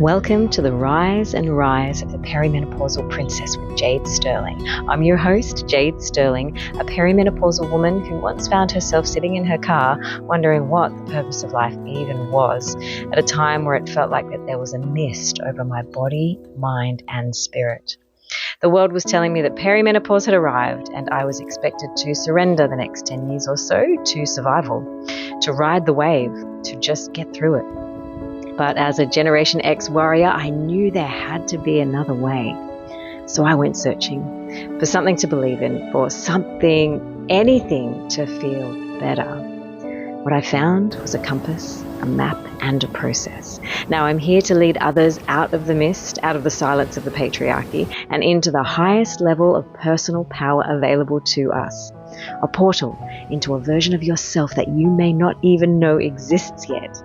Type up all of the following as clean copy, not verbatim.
Welcome to the Rise and Rise of the Perimenopausal Princess with Jade Sterling. I'm your host, Jade Sterling, a perimenopausal woman who once found herself sitting in her car wondering what the purpose of life even was, at a time where it felt like that there was a mist over my body, mind, and spirit. The world was telling me that perimenopause had arrived and I was expected to surrender the next 10 years or so to survival, to ride the wave, to just get through it. But as a Generation X warrior, I knew there had to be another way. So I went searching for something to believe in, for something, anything to feel better. What I found was a compass, a map, and a process. Now I'm here to lead others out of the mist, out of the silence of the patriarchy, and into the highest level of personal power available to us. A portal into a version of yourself that you may not even know exists yet.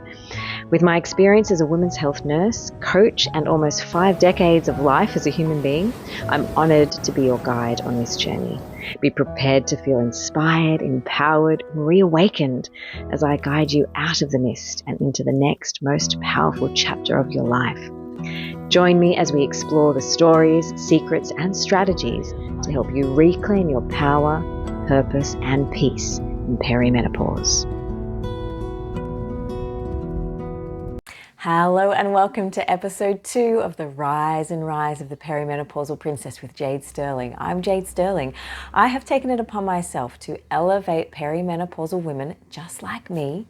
With my experience as a women's health nurse, coach, and almost 5 decades of life as a human being, I'm honored to be your guide on this journey. Be prepared to feel inspired, empowered, reawakened as I guide you out of the mist and into the next most powerful chapter of your life. Join me as we explore the stories, secrets, and strategies to help you reclaim your power, purpose, and peace in perimenopause. Hello and welcome to episode 2 of the Rise and Rise of the Perimenopausal Princess with Jade Sterling. I'm Jade Sterling. I have taken it upon myself to elevate perimenopausal women just like me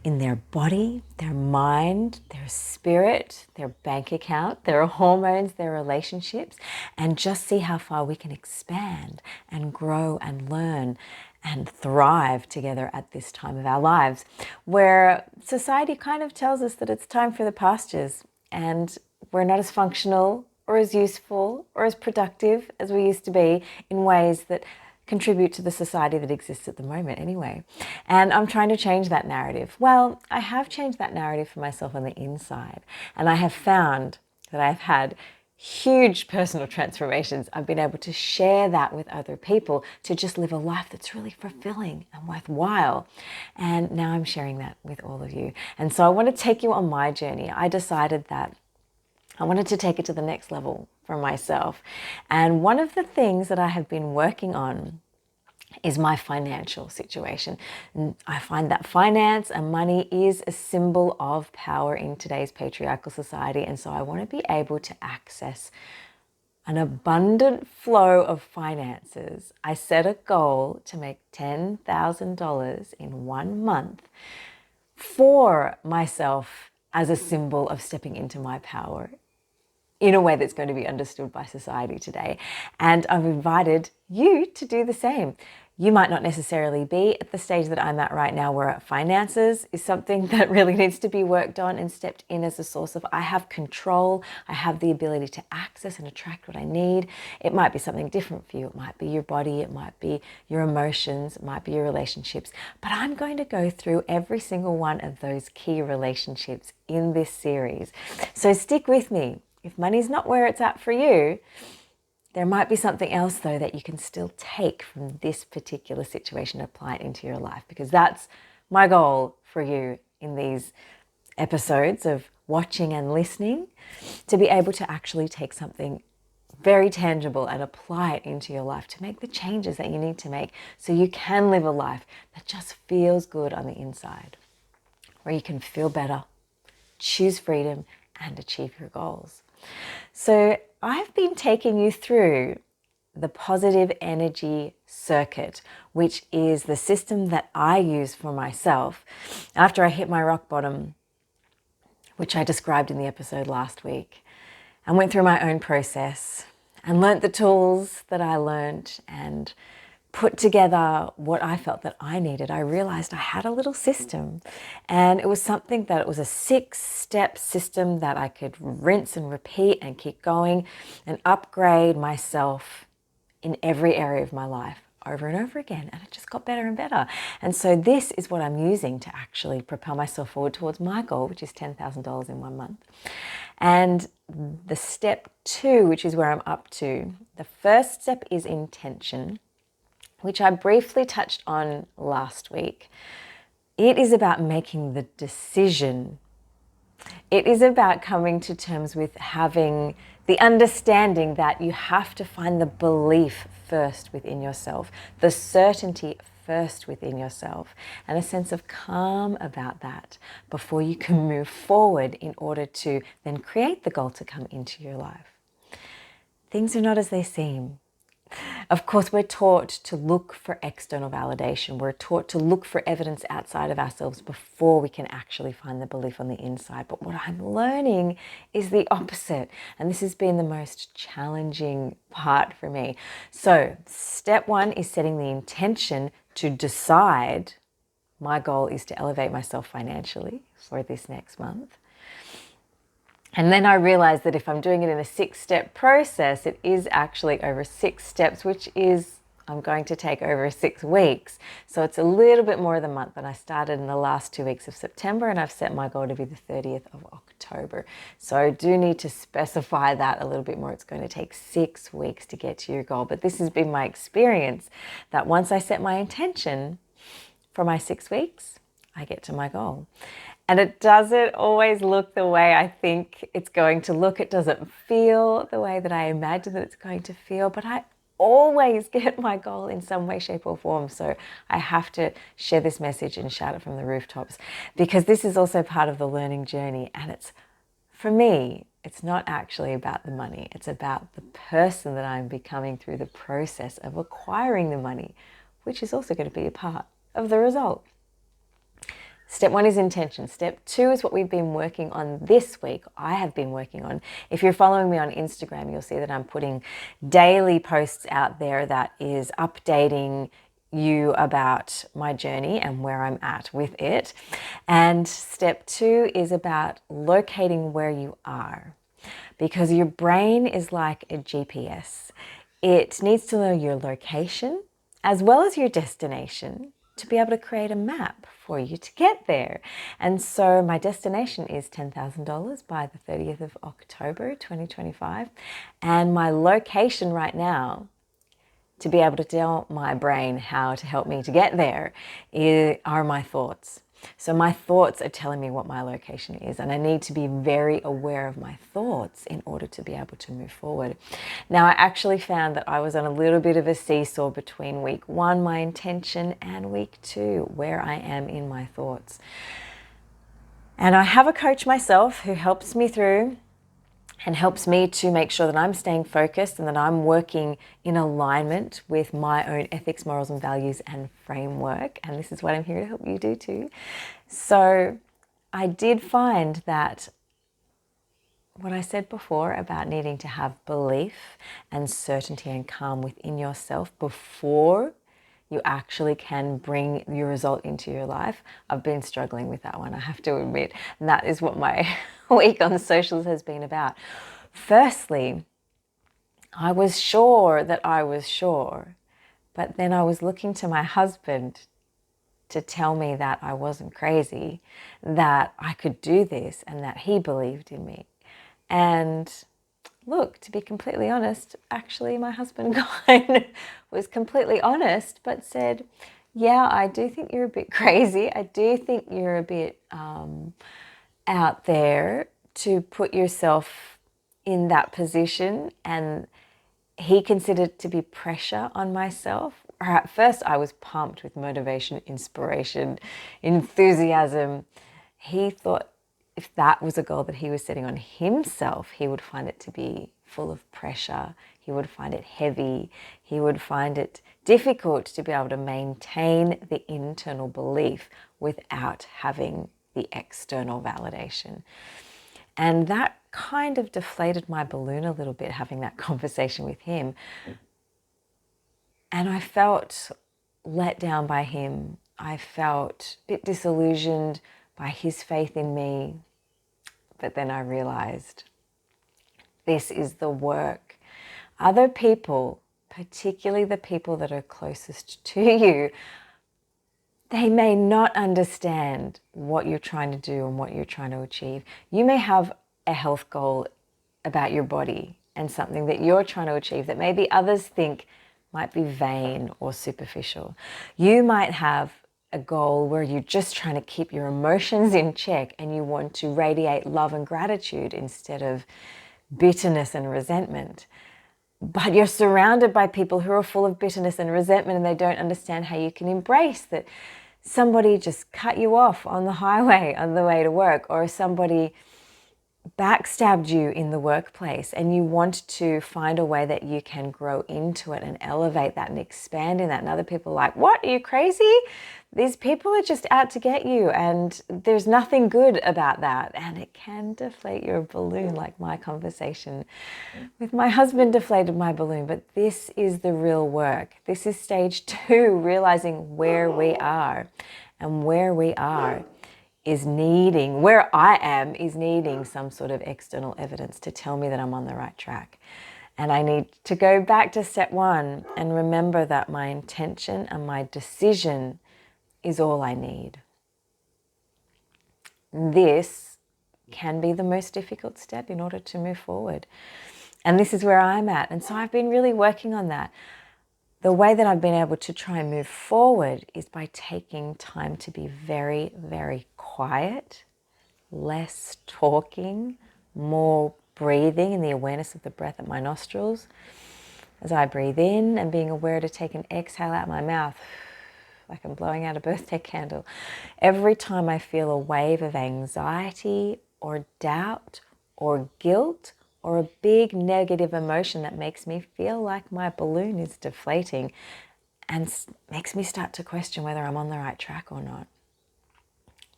in their body, their mind, their spirit, their bank account, their hormones, their relationships, and just see how far we can expand and grow and learn and thrive together at this time of our lives, where society kind of tells us that it's time for the pastures and we're not as functional or as useful or as productive as we used to be in ways that contribute to the society that exists at the moment anyway. And I'm trying to change that narrative. Well, I have changed that narrative for myself on the inside, and I have found that I've had huge personal transformations. I've been able to share that with other people to just live a life that's really fulfilling and worthwhile. And now I'm sharing that with all of you. And so I want to take you on my journey. I decided that I wanted to take it to the next level for myself. And one of the things that I have been working on is my financial situation. And I find that finance and money is a symbol of power in today's patriarchal society. And so I want to be able to access an abundant flow of finances. I set a goal to make $10,000 in 1 month for myself as a symbol of stepping into my power in a way that's going to be understood by society today. And I've invited you to do the same. You might not necessarily be at the stage that I'm at right now, where finances is something that really needs to be worked on and stepped in as a source of, I have control, I have the ability to access and attract what I need. It might be something different for you. It might be your body, it might be your emotions, it might be your relationships. But I'm going to go through every single one of those key relationships in this series. So stick with me. If money's not where it's at for you, there might be something else, though, that you can still take from this particular situation and apply it into your life, because that's my goal for you in these episodes of watching and listening, to be able to actually take something very tangible and apply it into your life to make the changes that you need to make so you can live a life that just feels good on the inside, where you can feel better, choose freedom, and achieve your goals. So I've been taking you through the positive energy circuit, which is the system that I use for myself after I hit my rock bottom, which I described in the episode last week, and went through my own process and learnt the tools that I learnt and put together what I felt that I needed. I realized I had a little system, and it was something that it was a 6-step system that I could rinse and repeat and keep going and upgrade myself in every area of my life over and over again. And it just got better and better. And so this is what I'm using to actually propel myself forward towards my goal, which is $10,000 in 1 month. And the step 2, which is where I'm up to, the first step is intention, which I briefly touched on last week. It is about making the decision It is about coming to terms with having the understanding that you have to find the belief first within yourself, the certainty first within yourself, and a sense of calm about that before you can move forward in order to then create the goal to come into your life. Things are not as they seem. Of course, we're taught to look for external validation. We're taught to look for evidence outside of ourselves before we can actually find the belief on the inside. But what I'm learning is the opposite. And this has been the most challenging part for me. So step one is setting the intention to decide my goal is to elevate myself financially for this next month. And then I realized that if I'm doing it in a 6-step process, it is actually over 6 steps, which is I'm going to take over 6 weeks. So it's a little bit more than a month. And I started in the last 2 weeks of September, and I've set my goal to be the 30th of October. So I do need to specify that a little bit more. It's going to take 6 weeks to get to your goal. But this has been my experience that once I set my intention for my 6 weeks, I get to my goal. And it doesn't always look the way I think it's going to look. It doesn't feel the way that I imagine that it's going to feel, but I always get my goal in some way, shape or form. So I have to share this message and shout it from the rooftops, because this is also part of the learning journey. And it's, for me, it's not actually about the money. It's about the person that I'm becoming through the process of acquiring the money, which is also going to be a part of the result. Step one is intention. Step two is what we've been working on this week. I have been working on. If you're following me on Instagram, you'll see that I'm putting daily posts out there that is updating you about my journey and where I'm at with it. And step two is about locating where you are, because your brain is like a GPS. It needs to know your location as well as your destination to be able to create a map for you to get there. And so my destination is $10,000 by the 30th of October, 2025. And my location right now, to be able to tell my brain how to help me to get there, are my thoughts. So my thoughts are telling me what my location is, and I need to be very aware of my thoughts in order to be able to move forward. Now, I actually found that I was on a little bit of a seesaw between week 1, my intention, and week 2, where I am in my thoughts. And I have a coach myself who helps me through and helps me to make sure that I'm staying focused and that I'm working in alignment with my own ethics, morals, and values and framework. And this is what I'm here to help you do too. So I did find that what I said before about needing to have belief and certainty and calm within yourself before you actually can bring your result into your life. I've been struggling with that one, I have to admit. And that is what my week on socials has been about. Firstly, I was sure that I was sure, but then I was looking to my husband to tell me that I wasn't crazy, that I could do this, and that he believed in me. And look, to be completely honest, actually my husband was completely honest, but said, yeah, I do think you're a bit crazy. I do think you're a bit out there to put yourself in that position. And he considered it to be pressure on myself. At first I was pumped with motivation, inspiration, enthusiasm. He thought if that was a goal that he was setting on himself, he would find it to be full of pressure. He would find it heavy. He would find it difficult to be able to maintain the internal belief without having the external validation. And that kind of deflated my balloon a little bit, having that conversation with him. And I felt let down by him. I felt a bit disillusioned by his faith in me. But then I realized this is the work. Other people, particularly the people that are closest to you, they may not understand what you're trying to do and what you're trying to achieve. You may have a health goal about your body and something that you're trying to achieve that maybe others think might be vain or superficial. You might have a goal where you're just trying to keep your emotions in check and you want to radiate love and gratitude instead of bitterness and resentment. But you're surrounded by people who are full of bitterness and resentment, and they don't understand how you can embrace that somebody just cut you off on the highway on the way to work, or somebody backstabbed you in the workplace, and you want to find a way that you can grow into it and elevate that and expand in that. And other people are like, what, are you crazy? These people are just out to get you, and there's nothing good about that. And it can deflate your balloon, like my conversation with my husband deflated my balloon. But this is the real work. This is stage 2, realizing where we are. And where we are is needing, where I am is needing some sort of external evidence to tell me that I'm on the right track. And I need to go back to step 1 and remember that my intention and my decision is all I need. This can be the most difficult step in order to move forward. And this is where I'm at. And so I've been really working on that. The way that I've been able to try and move forward is by taking time to be very, very quiet, less talking, more breathing in the awareness of the breath at my nostrils. As I breathe in and being aware to take an exhale out my mouth, like I'm blowing out a birthday candle. Every time I feel a wave of anxiety or doubt or guilt or a big negative emotion that makes me feel like my balloon is deflating and makes me start to question whether I'm on the right track or not.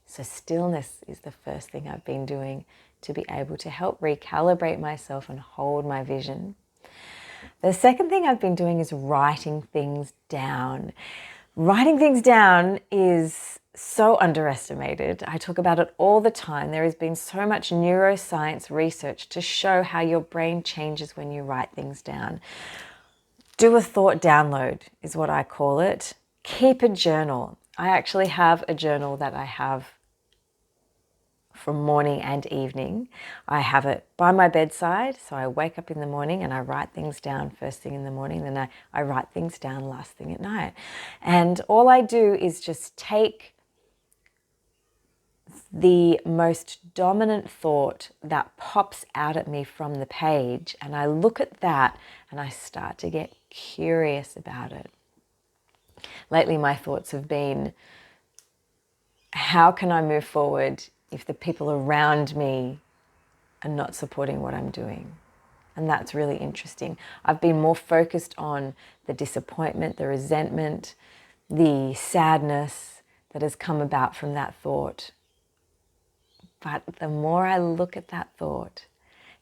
So stillness is the first thing I've been doing to be able to help recalibrate myself and hold my vision. The second thing I've been doing is writing things down. Writing things down is so underestimated. I talk about it all the time. There has been so much neuroscience research to show how your brain changes when you write things down. Do a thought download is what I call it. Keep a journal. I actually have a journal that I have for morning and evening. I have it by my bedside, so I wake up in the morning and I write things down first thing in the morning, then I write things down last thing at night. And all I do is just take the most dominant thought that pops out at me from the page, and I look at that and I start to get curious about it. Lately, my thoughts have been, how can I move forward if the people around me are not supporting what I'm doing? And that's really interesting. I've been more focused on the disappointment, the resentment, the sadness that has come about from that thought. But the more I look at that thought,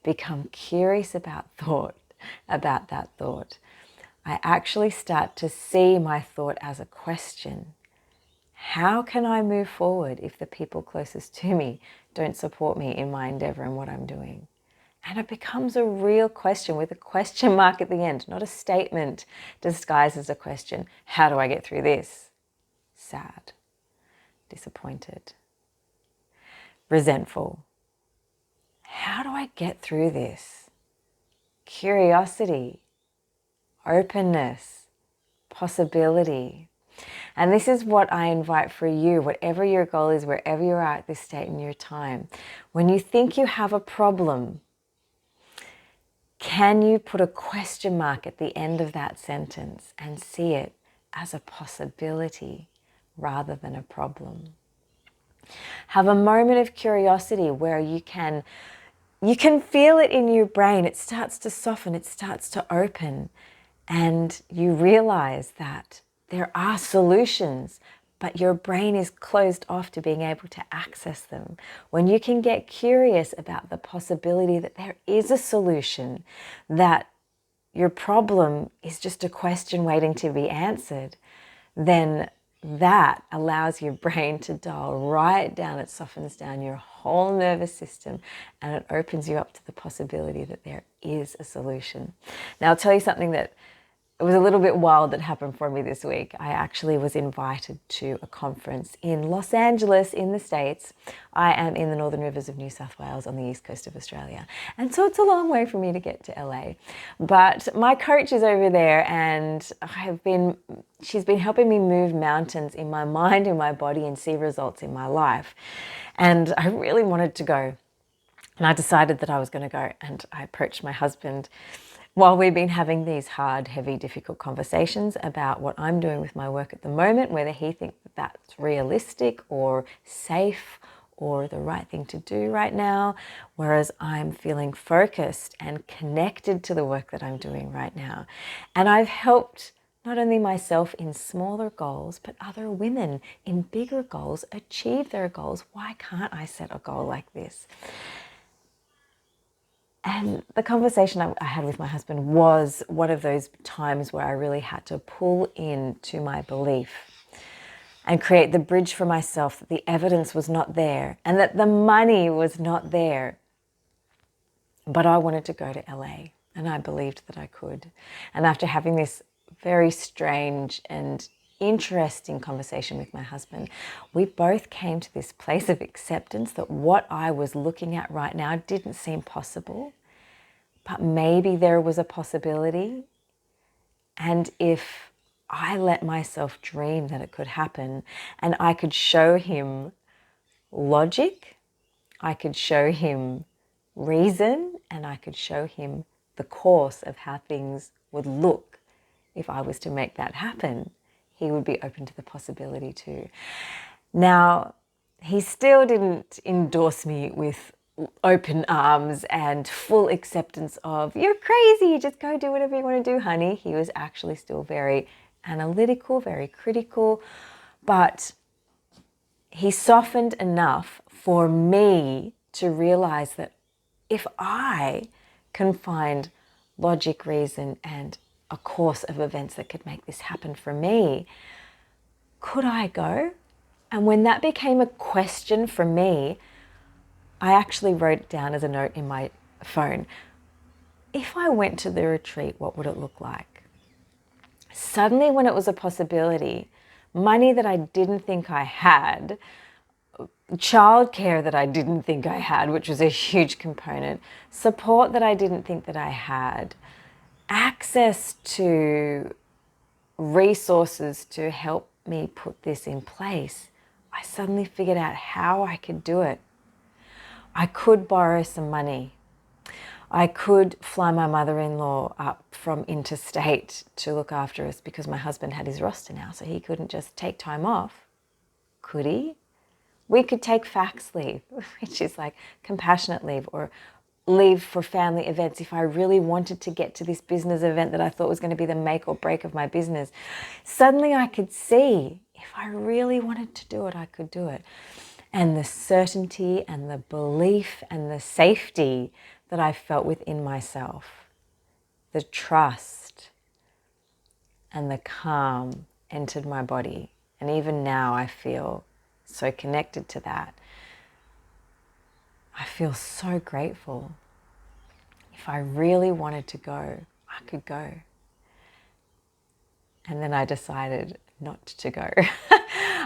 become curious about that thought, I actually start to see my thought as a question. How can I move forward if the people closest to me don't support me in my endeavor and what I'm doing? And it becomes a real question with a question mark at the end, not a statement disguised as a question. How do I get through this? Sad, disappointed, resentful. How do I get through this? Curiosity, openness, possibility. And this is what I invite for you, whatever your goal is, wherever you are at this state in your time. When you think you have a problem, can you put a question mark at the end of that sentence and see it as a possibility rather than a problem? Have a moment of curiosity where you can feel it in your brain. It starts to soften, it starts to open, and you realize that there are solutions, but your brain is closed off to being able to access them. When you can get curious about the possibility that there is a solution, that your problem is just a question waiting to be answered, then that allows your brain to dial right down. It softens down your whole nervous system and it opens you up to the possibility that there is a solution. Now, I'll tell you something that it was a little bit wild that happened for me this week. I actually was invited to a conference in Los Angeles in the States. I am in the Northern Rivers of New South Wales on the east coast of Australia. And so it's a long way for me to get to LA. But my coach is over there, and she's been helping me move mountains in my mind, in my body, and see results in my life. And I really wanted to go. And I decided that I was going to go, and I approached my husband while we've been having these hard, heavy, difficult conversations about what I'm doing with my work at the moment, whether he thinks that that's realistic or safe or the right thing to do right now, whereas I'm feeling focused and connected to the work that I'm doing right now. And I've helped not only myself in smaller goals, but other women in bigger goals achieve their goals. Why can't I set a goal like this? And the conversation I had with my husband was one of those times where I really had to pull into my belief and create the bridge for myself that the evidence was not there and that the money was not there. But I wanted to go to LA, and I believed that I could. And after having this very strange and interesting conversation with my husband, we both came to this place of acceptance that what I was looking at right now didn't seem possible, but maybe there was a possibility. And if I let myself dream that it could happen, and I could show him logic, I could show him reason, and I could show him the course of how things would look if I was to make that happen, he would be open to the possibility too. Now, he still didn't endorse me with open arms and full acceptance of, you're crazy, just go do whatever you want to do, honey. He was actually still very analytical, very critical, but he softened enough for me to realize that if I can find logic, reason, and a course of events that could make this happen for me, could I go? And when that became a question for me, I actually wrote it down as a note in my phone. If I went to the retreat, what would it look like? Suddenly, when it was a possibility, money that I didn't think I had, childcare that I didn't think I had, which was a huge component, support that I didn't think that I had, access to resources to help me put this in place, I suddenly figured out how I could do it. I could borrow some money. I could fly my mother-in-law up from interstate to look after us because my husband had his roster now, so he couldn't just take time off. Could he? We could take fax leave, which is like compassionate leave, or leave for family events if I really wanted to get to this business event that I thought was going to be the make or break of my business. Suddenly I could see if I really wanted to do it, I could do it. And the certainty and the belief and the safety that I felt within myself, the trust and the calm entered my body. And even now I feel so connected to that. I feel so grateful. If I really wanted to go, I could go. And then I decided not to go.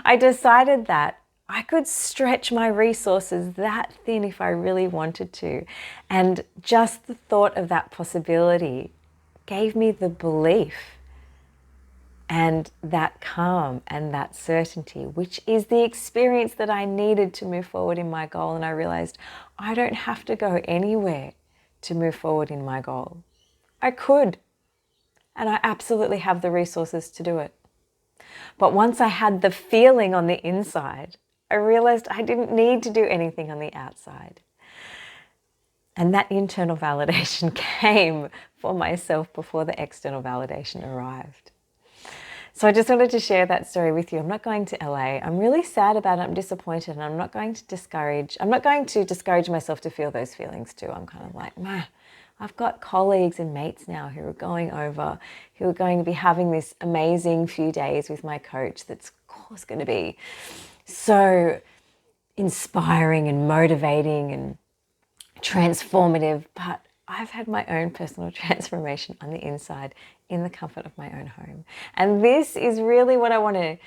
I decided that I could stretch my resources that thin if I really wanted to. And just the thought of that possibility gave me the belief and that calm and that certainty, which is the experience that I needed to move forward in my goal. And I realized I don't have to go anywhere to move forward in my goal. I could, and I absolutely have the resources to do it. But once I had the feeling on the inside, I realized I didn't need to do anything on the outside. And that internal validation came for myself before the external validation arrived. So I just wanted to share that story with you. I'm not going to LA. I'm really sad about it. I'm disappointed, and I'm not going to discourage myself to feel those feelings too. I'm kind of like, I've got colleagues and mates now who are going over, who are going to be having this amazing few days with my coach that's of course going to be so inspiring and motivating and transformative. But I've had my own personal transformation on the inside in the comfort of my own home. And this is really what I want to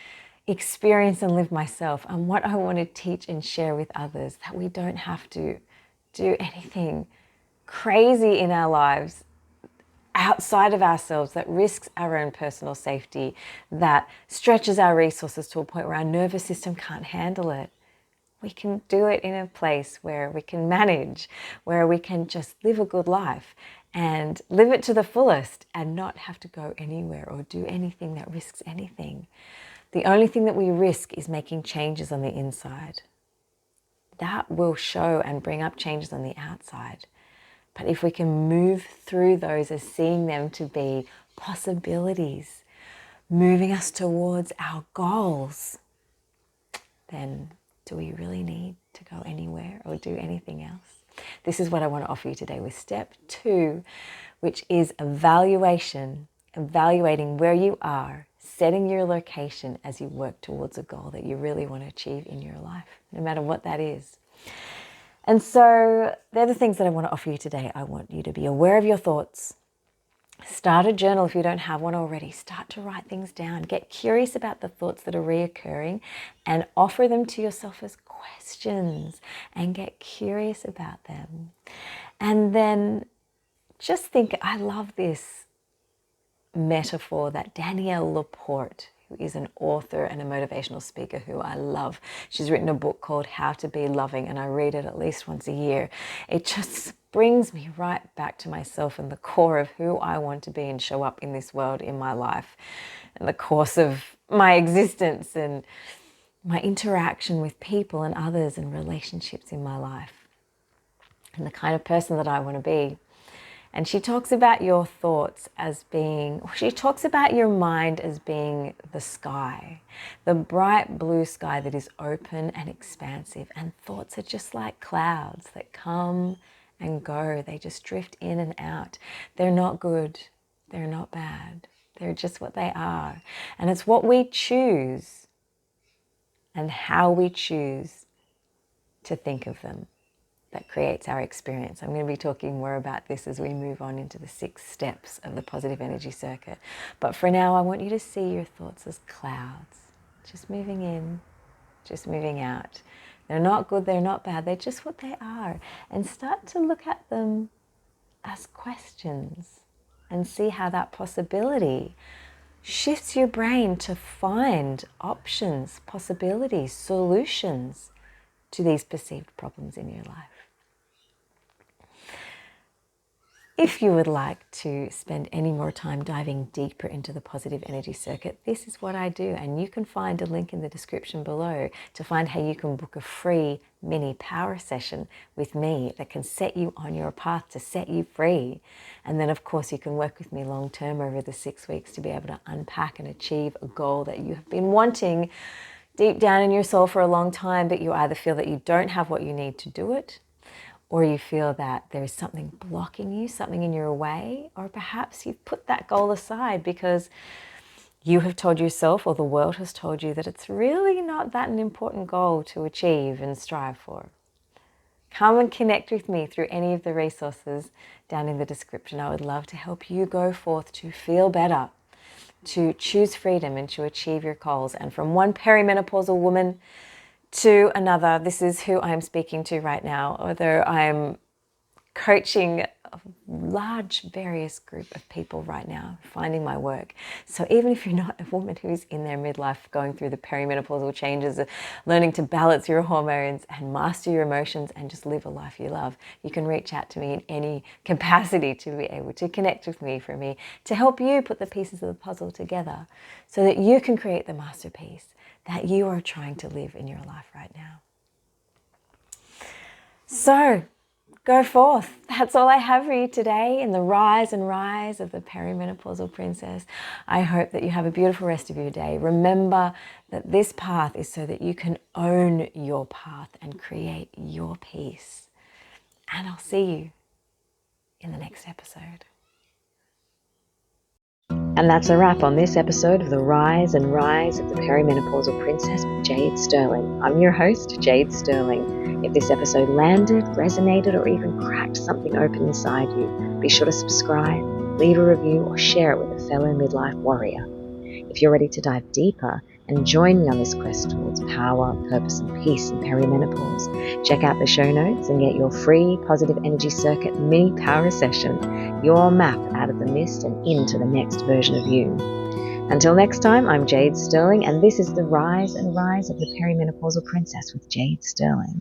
experience and live myself, and what I want to teach and share with others, that we don't have to do anything crazy in our lives outside of ourselves that risks our own personal safety, that stretches our resources to a point where our nervous system can't handle it. We can do it in a place where we can manage, where we can just live a good life and live it to the fullest and not have to go anywhere or do anything that risks anything. The only thing that we risk is making changes on the inside. That will show and bring up changes on the outside. But if we can move through those as seeing them to be possibilities, moving us towards our goals, then do we really need to go anywhere or do anything else? This is what I want to offer you today with step 2, which is evaluating where you are, setting your location as you work towards a goal that you really want to achieve in your life, no matter what that is. And so they're the things that I want to offer you today. I want you to be aware of your thoughts. Start a journal if you don't have one already. Start to write things down. Get curious about the thoughts that are reoccurring and offer them to yourself as questions and get curious about them. And then just think, I love this metaphor that Danielle Laporte, who is an author and a motivational speaker who I love. She's written a book called How to Be Loving, and I read it at least once a year. It just brings me right back to myself and the core of who I want to be and show up in this world, in my life, and the course of my existence and my interaction with people and others and relationships in my life, and the kind of person that I want to be. And she talks about your thoughts as being, she talks about your mind as being the sky, the bright blue sky that is open and expansive. And thoughts are just like clouds that come and go. They just drift in and out. They're not good. They're not bad. They're just what they are. And it's what we choose and how we choose to think of them that creates our experience. I'm going to be talking more about this as we move on into the 6 steps of the positive energy circuit. But for now, I want you to see your thoughts as clouds, just moving in, just moving out. They're not good, they're not bad, they're just what they are. And start to look at them as questions and see how that possibility shifts your brain to find options, possibilities, solutions to these perceived problems in your life. If you would like to spend any more time diving deeper into the positive energy circuit, this is what I do. And you can find a link in the description below to find how you can book a free mini power session with me that can set you on your path to set you free. And then, of course, you can work with me long term over the 6 weeks to be able to unpack and achieve a goal that you have been wanting deep down in your soul for a long time, but you either feel that you don't have what you need to do it, or you feel that there is something blocking you, something in your way, or perhaps you've put that goal aside because you have told yourself or the world has told you that it's really not that an important goal to achieve and strive for. Come and connect with me through any of the resources down in the description. I would love to help you go forth to feel better, to choose freedom and to achieve your goals. And from one perimenopausal woman to another, this is who I'm speaking to right now, although I'm coaching a large various group of people right now, finding my work. So even if you're not a woman who's in their midlife going through the perimenopausal changes of learning to balance your hormones and master your emotions and just live a life you love, you can reach out to me in any capacity to be able to connect with me, for me to help you put the pieces of the puzzle together so that you can create the masterpiece that you are trying to live in your life right now. So go forth. That's all I have for you today in the rise and rise of the perimenopausal princess. I hope that you have a beautiful rest of your day. Remember that this path is so that you can own your path and create your peace. And I'll see you in the next episode. And that's a wrap on this episode of The Rise and Rise of the Perimenopausal Princess with Jade Sterling. I'm your host, Jade Sterling. If this episode landed, resonated, or even cracked something open inside you, be sure to subscribe, leave a review, or share it with a fellow midlife warrior. If you're ready to dive deeper and join me on this quest towards power, purpose, and peace in perimenopause, check out the show notes and get your free Positive Energy Circuit mini power session, your map out of the mist and into the next version of you. Until next time, I'm Jade Sterling, and this is The Rise and Rise of the Perimenopausal Princess with Jade Sterling.